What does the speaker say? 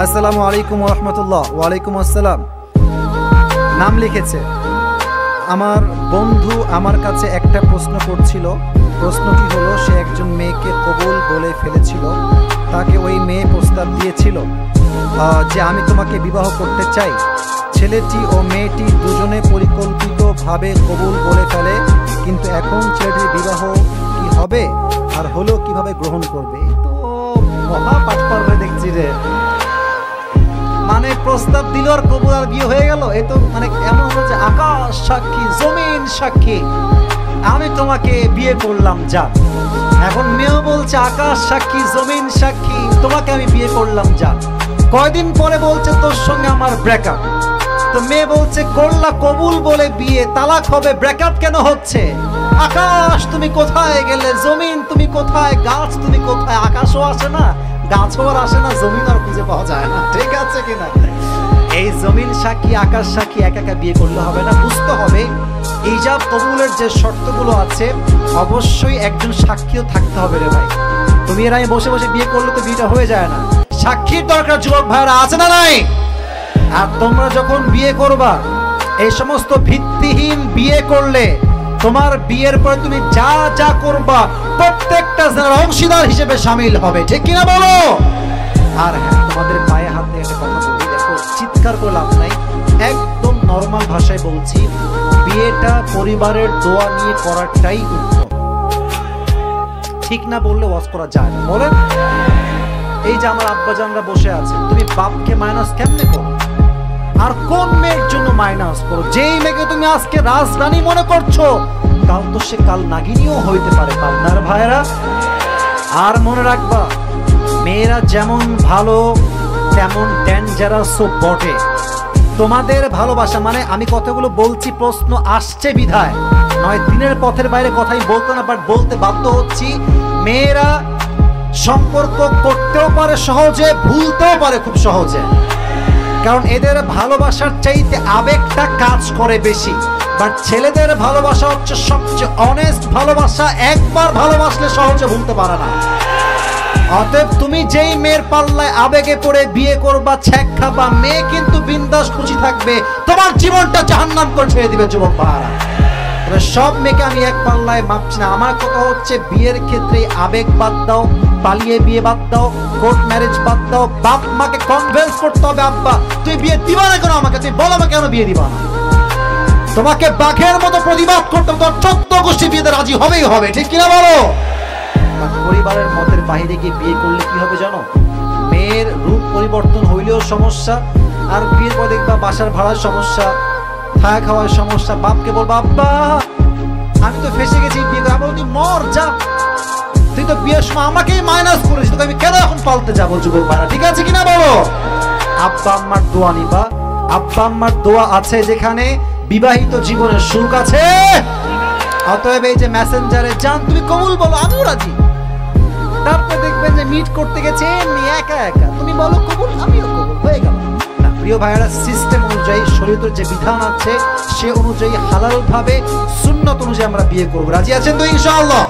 আসসালামু আলাইকুম ওয়া রাহমাতুল্লাহ। ওয়ালাইকুম আসসালাম। নাম লিখেছে। আমার বন্ধু আমার কাছে একটা প্রশ্ন করছিল। প্রশ্নটি হলো, সে একজন মেয়েকে কবুল বলে ফেলেছিল। তাকে ওই মেয়ে প্রস্তাব দিয়েছিল যে আমি তোমাকে বিবাহ করতে চাই। ছেলেটি ও মেয়েটি দুজনে পরিকল্পিতভাবে কবুল বলে ফেলে, কিন্তু এখন ছেলেটির বিবাহ কি হবে আর হলো কিভাবে গ্রহণ করবে? তো মহা পাটপার হয়ে দেখছি রে। মানে প্রস্তাব দিল আর কবুল আর বিয়ে হয়ে গেল। এ তো মানে এমন হলো যে আকাশ সাক্ষী জমিন সাক্ষী আমি তোমাকে বিয়ে করলাম যা। এখন মেয়েও বলছে আকাশ সাক্ষী জমিন সাক্ষী তোমাকে আমি বিয়ে করলাম যা। কয়দিন পরে বলছে তোর সঙ্গে আমার ব্রেকআপ। তো মেয়ে বলছে করলা কবুল বলে বিয়ে, তালাক হবে, ব্রেকআপ কেন হচ্ছে? আকাশ তুমি কোথায় গেলে, জমিন তুমি কোথায়, গাছ তুমি কোথায়? আকাশও আসে না, গাছও আর আসে না, জমিন আর খুঁজে পাওয়া যায় না। ঠিক আছে কিনা? এই জমিন সাক্ষী আকাশ সাক্ষী একা একা বিয়ে করলে হবে না, বুঝতে হবে ইজাব কবুলের যে শর্তগুলো আছে অবশ্যই একজন সাক্ষীও থাকতে হবে রে ভাই। তুমি এর আমি বসে বসে বিয়ে করলে তো বিয়েটা হয়ে যায় না, সাক্ষীর দরকার। যুবক ভাইরা আছে না নাই? আর তোমরা যখন বিয়ে করবা, এই সমস্ত ভিত্তিহীন বিয়ে করলে তোমার বিয়ের পরে তুমি যা যা করবা প্রত্যেকটা অংশীদার হিসেবে শামিল হবে। ঠিক কিনা বলো? আর হ্যাঁ, তোমাদের পায়ে হাত দিয়ে একটা কথা বলি, দেখো চিৎকার করে লাভ নাই, একদম নরমাল ভাষায় বলছি, বিয়েটা পরিবারের দোয়া নিয়ে করাটাই উত্তম। ঠিক না বললে ওয়াজ করা যায় না। বলেন, এই যে আমার আব্বাজানরা বসে আছে, তুমি বাপকে মাইনাস কেমনে করো? আর কোন মেয়ের জন্য মাইনাস করো? যেই মেয়েকে তুমি আজকে রাজরানী মনে করছো, কাল তো সে কাল নাগিনীও হইতে পারে। পাবনার ভাইরা, আর মনে রাখবা, মেয়েরা যেমন ভালো তেমন ডেঞ্জারাসও বটে। তোমাদের ভালোবাসা মানে আমি কথাগুলো বলছি প্রশ্ন আসছে বিধায়, নয় দিনের পথের বাইরে কথাই বলতো না, বাট বলতে বাধ্য হচ্ছি। মেয়েরা সম্পর্ক করতেও পারে সহজে, ভুলতেও পারে খুব সহজে, কারণ এদের ভালোবাসার চাইতে আবেগটা কাজ করে বেশি। বাট ছেলেদের ভালোবাসা হচ্ছে সবচেয়ে অনেস্ট ভালোবাসা, একবার ভালোবাসলে সহজে ভুলতে পারে না। অতএব তুমি যেই মেয়ের পাল্লায় আবেগে পড়ে বিয়ে করবা, ছ্যাক খাবা, মেয়ে কিন্তু বিন্দাস খুশি থাকবে, তোমার জীবনটা জাহান্নাম করে ছেড়ে দিবে। যুবক ভাইরা, তবে সব মেয়েকে আমি এক পাল্লায় মাপছি না। আমার কথা হচ্ছে বিয়ের ক্ষেত্রে আবেগ বাদ দাও, পালিয়ে বিয়ে বাদ দাও, কোর্ট ম্যারেজ বাদ দাও, বাপ মাকে কনভিন্স করতে হবে, আব্বা তুই বিয়ে দিবা না কেন আমাকে, তুই বল আমাকে কেন বিয়ে দিবা না। তোমাকে বাঘের মতো প্রতিবাদ করতে হবে, তোমার 14 গোষ্ঠী বিয়েতে রাজি হবেই হবে। ঠিক কিনা বলো? পরিবারের মতের বাইরে গিয়ে বিয়ে করলে কি হবে জানো? মেয়ের রূপ পরিবর্তন হইলেও সমস্যা, আর বিয়ের পর দেখবা বাসার ভাড়ার সমস্যা, খাওয়া খাওয়ার সমস্যা। বাপকে বলবা আব্বা আমি তো ফেসে গেছি, বিয়ে করে। আবার তুই মর যা, তুই তো বিয়ের সময় আমাকেই মাইনাস করেছিস, তোকে আমি কেন এখন পালতে যাবো? যুবক ভাইরা, ঠিক আছে কিনা বলো? আব্বা আম্মার দোয়া নিবা। আব্বা আম্মার দোয়া আছে যেখানে, বিবাহিত জীবনের সুখ আছে। অতএব এই যে মেসেঞ্জারে যান, তুমি কবুল বলো, আমিও রাজি। তারপর দেখবেন যে মিট করতে গেছে এমনি একা একা, তুমি বলো কবুল, আমিও কবুল, হয়ে গেল। না প্রিয় ভাইয়েরা, সিস্টেম অনুযায়ী শরীয়তের যে বিধান আছে সে অনুযায়ী হালাল ভাবে সুন্নত অনুযায়ী আমরা বিয়ে করবো। রাজি আছেন তো ইনশাআল্লাহ?